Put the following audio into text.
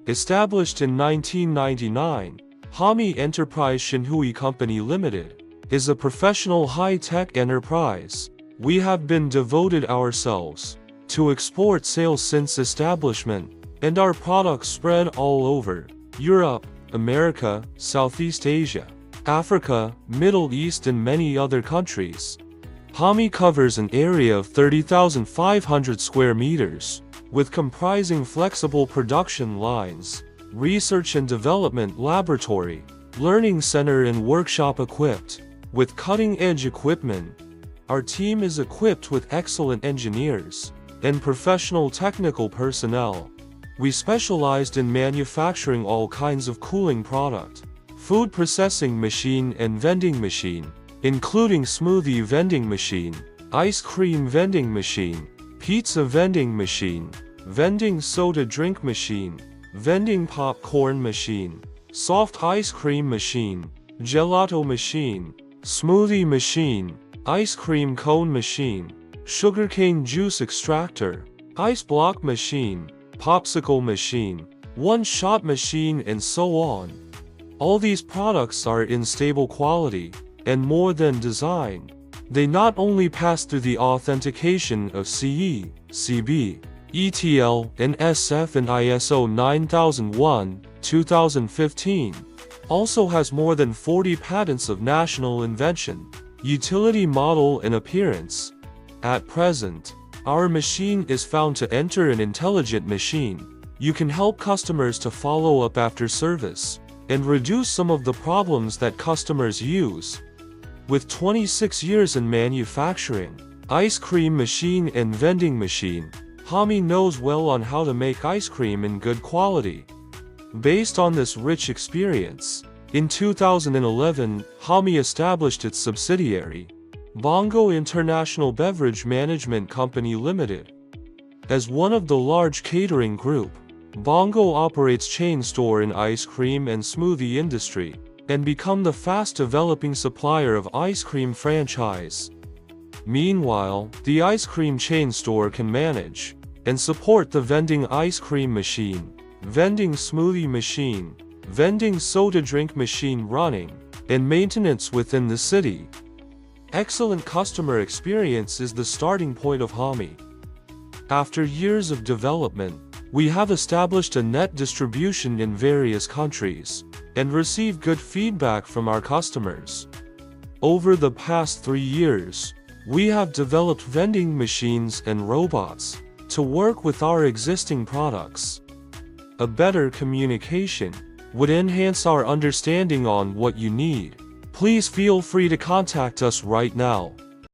Established in 1999, Hommy Enterprise Xinhui Company Limited is a professional high-tech enterprise. We have been devoted ourselves to export sales since establishment, and our products spread all over Europe, America, Southeast Asia, Africa, Middle East and many other countries. Hommy covers an area of 30,500 square meters, with comprising flexible production lines, research and development laboratory, learning center and workshop equipped with cutting-edge equipment. Our team is equipped with excellent engineers and professional technical personnel. We specialized in manufacturing all kinds of cooling product, food processing machine and vending machine, including smoothie vending machine, ice cream vending machine, pizza vending machine, vending soda drink machine, vending popcorn machine, soft ice cream machine, gelato machine, smoothie machine, ice cream cone machine, sugarcane juice extractor, ice block machine, popsicle machine, one-shot machine and so on. All these products are in stable quality, and more than design. They not only pass through the authentication of CE, CB, ETL, and SF and ISO 9001-2015, also has more than 40 patents of national invention, utility model and appearance. At present, our machine is found to enter an intelligent machine. You can help customers to follow up after service and reduce some of the problems that customers use. With 26 years in manufacturing, ice cream machine and vending machine, Hommy knows well on how to make ice cream in good quality. Based on this rich experience, in 2011, Hommy established its subsidiary, Bongo International Beverage Management Company Limited. As one of the large catering group, Bongo operates chain store in ice cream and smoothie industry, and become the fast-developing supplier of ice cream franchise. Meanwhile, the ice cream chain store can manage and support the vending ice cream machine, vending smoothie machine, vending soda drink machine running, and maintenance within the city. Excellent customer experience is the starting point of Hommy. After years of development, we have established a net distribution in various countries and receive good feedback from our customers. Over the past 3 years, we have developed vending machines and robots to work with our existing products. A better communication would enhance our understanding on what you need. Please feel free to contact us right now.